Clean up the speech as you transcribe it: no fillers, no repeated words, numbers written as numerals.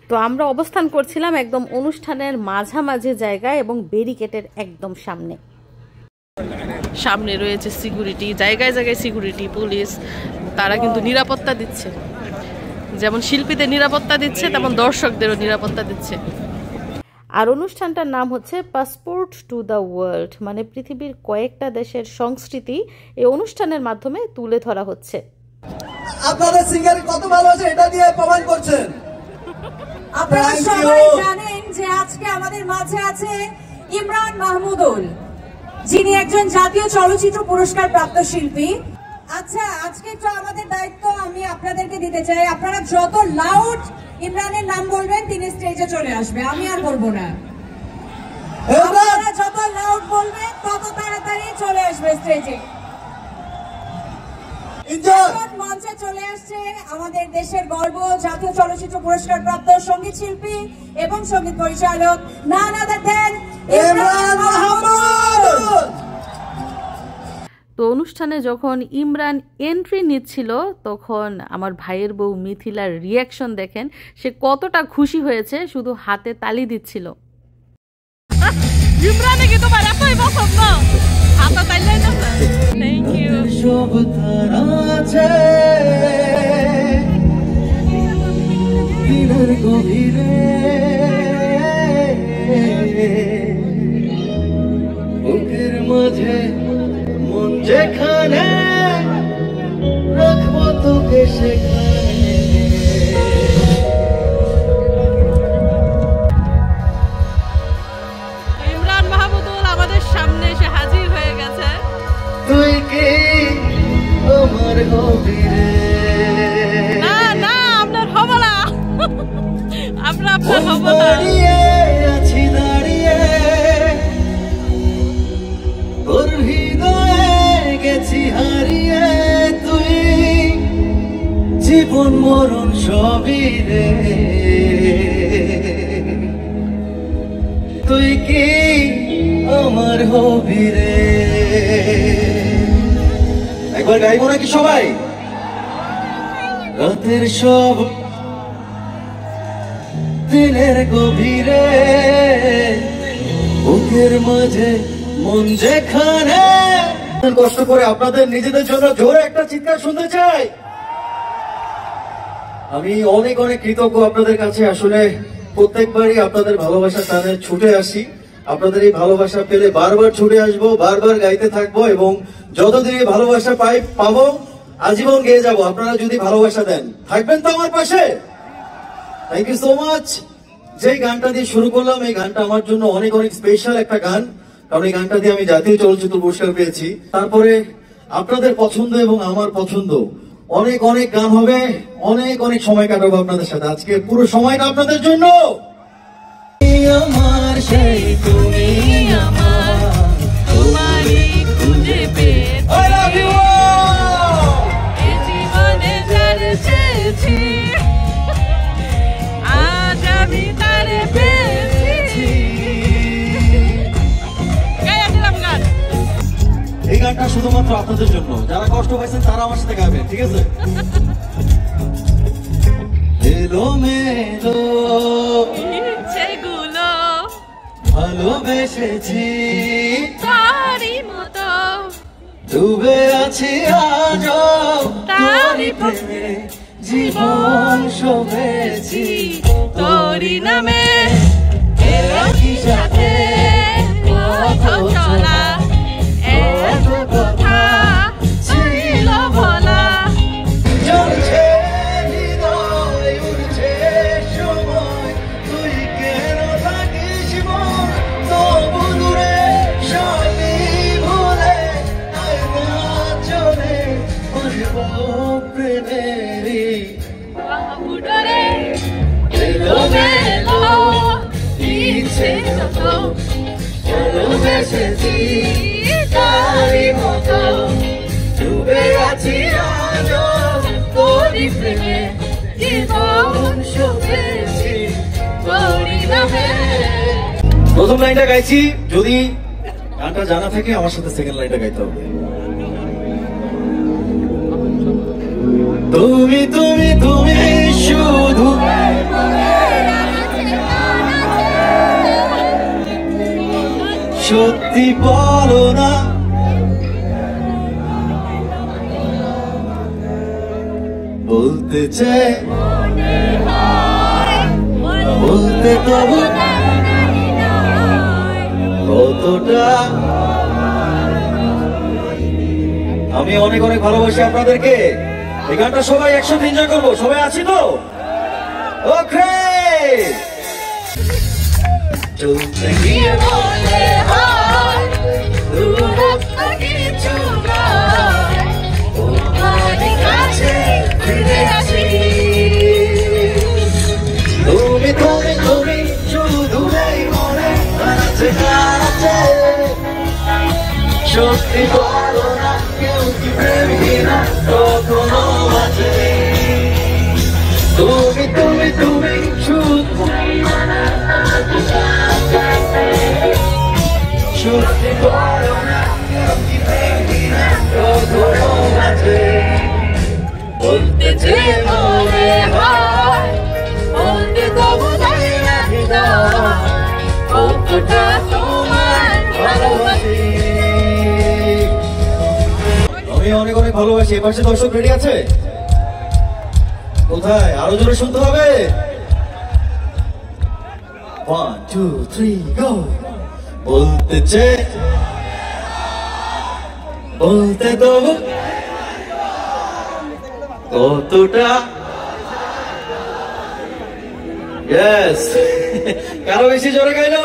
তো আমরা অবস্থান করছিলাম একদম অনুষ্ঠানের মাঝামাঝি জায়গায় এবং ব্যারিকেডের একদম সামনে। সামনে রয়েছে সিকিউরিটি, জায়গায় জায়গায় সিকিউরিটি, পুলিশ, তারা কিন্তু নিরাপত্তা দিচ্ছে। যেমন শিল্পীদের নিরাপত্তা দিচ্ছে তেমন দর্শকদেরও নিরাপত্তা দিচ্ছে। আর অনুষ্ঠানটার নাম হচ্ছে পাসপোর্ট টু দ্য ওয়ার্ল্ড, মানে পৃথিবীর কয়েকটা দেশের সংস্কৃতি এই অনুষ্ঠানের মাধ্যমে তুলে ধরা হচ্ছে। আপনাদের সিঙ্গার কত ভালো আছে এটা দিয়ে প্রমাণ করছেন। আপনারা সবাই জানেন যে আজকে আমাদের মাঝে আছে ইমরান মাহমুদুল, যিনি একজন জাতীয় চলচ্চিত্র পুরস্কার প্রাপ্ত শিল্পী। আচ্ছা, আজকে তো আমাদের দায়িত্ব আমি আপনাদেরকে দিতে চাই, আপনারা যত লাউড ইমরানের নাম বলবেন তিনি স্টেজে চলে আসবে, আমি আর বলবো না। আপনারা যত লাউড বলবেন তত তাড়াতাড়ি চলে আসবে স্টেজে। মঞ্চে চলে আসছে আমাদের দেশের গর্ব, জাতীয় চলচ্চিত্র পুরস্কার প্রাপ্ত সঙ্গীত শিল্পী এবং সঙ্গীত পরিচালক none other than Imran Mahmud. তো অনুষ্ঠানে যখন ইমরান এন্ট্রি নিচ্ছিল তখন আমার ভাইয়ের বউ মিথিলার রিয়াকশন দেখেন, সে কতটা খুশি হয়েছে, শুধু হাতে তালি দিচ্ছিল। ইমরানে কি তোমার এতই পছন্দ? হাতে তালি দাও। Thank you. সব তারা আছে দিনের গভীরে, বুকের মাঝে মন যেখানে রাখবো তোকে সেখানে। ইমরান মাহমুদুল আমাদের সামনে এসে হাজির হয়ে গেছে। তুই কি আমার হবি রে? না না, আপনার হব না, আমরা আপনার হব না। দাঁড়িয়ে আছি দাঁড়িয়ে, তোর হৃদয়ে গেছি হারিয়ে, তুই জীবন মরণ সবই রে। তুই কি আমার হবি রে? একবার গাইবো নাকি সবাই? রাতের সব দিনের গভীরে, বুকের মাঝে মন যেখানে। কষ্ট করে আপনাদের নিজেদের জন্য জোরে একটা চিৎকার শুনতে চাই। আমি অনেক অনেক কৃতজ্ঞ আপনাদের কাছে। আসলে প্রত্যেকবারই আপনাদের ভালোবাসার টানে ছুটে আসি, আপনাদের এই ভালোবাসা পেলে বারবার ছুটে আসবো, বারবার গাইতে থাকবো এবং যতদিন এই ভালোবাসা পাবো আজীবন গেয়ে যাবো। আপনারা যদি ভালোবাসা দেন, থাকবেন তো আমার পাশে। Thank you so much. যেই গানটা দিয়ে শুরু করলাম, এই গানটা আমার জন্য অনেক অনেক স্পেশাল একটা গান, কারণ এই গানটা দিয়ে আমি জাতীয় চলচ্চিত্র পুরস্কার পেয়েছি। তারপরে আপনাদের পছন্দ এবং আমার পছন্দ অনেক অনেক গান হবে, অনেক অনেক সময় কাটাবো আপনাদের সাথে। আজকে পুরো সময়টা আপনাদের জন্য। আমার সেই তুমি আমার, তোমারই খুঁজে পেয়েছি, I love you এই জীবনে যার চেয়েছি, আজ আমি তারে পেয়েছি। এই গানটা শুধুমাত্র আপনাদের জন্য, যারা কষ্ট পাইছেন তারা আমার সাথে গাবেন, ঠিক আছে? এলো মেলো ইচ্ছেগুলো ভালোবেসেছি তারই মতো, ডুবে আছি আজও তারই প্রেমে, জীবন শোভেছি তোরই নামে। একই সাথে পথ চলা, এত কথা ছিল বলা, চলছে হৃদয় উঠছে সময়, তুই কেন থাকিস মন তবু দূরে, সবই ভুলে আয়না চলে বসব প্রেমেরই বাহুডোরে। এলো মেলো ইচ্ছে যত ভালোবেসেছি তারই মতো, ডুবে আছি আজও তোরই প্রেমে, জীবন শোভেছি তোরই নামে। প্রথম লাইনটা গাইছি, যদি গানটা জানা থাকে আমার সাথে সেকেন্ড লাইনটা গাইতে হবে। তুমি তুমি তুমি শুধু সত্যি বলো না, বলতে চাই বলতে তবু কতটা আমি অনেক অনেক ভালোবাসি আপনাদেরকে। এই গানটা সবাই একসাথে এনজয় করবো, সবাই আছি তো? ওকে, চলতে গিয়ে মনে হয় দূরত্ব কিছু নয়, তোমার কাছে ফিরে আসি। তুমি তুমি তুমি শুধু এই মনে আছে কাছে, সত্যি বলো না কেউ কি প্রেমহীনা কখনো আছে? তুমি তুমি তুমি শুধু সত্যি বলো না কেউ কি প্রেমহীনা কখনো আছে? বলতে যে মনে হয় বলতে তবু যাই না হৃদয়, কতটা তোমার ভালোবাসি। আমি অনেক অনেক ভালোবাসি। এ পাশে দর্শক রেডি আছে? কোথায়? আরো জোরে শুনতে হবে। 1 2 3 গো। বলতে চে বলতে তবু কতটা। ইয়েস, কারো বেশি জোরে গাইলো?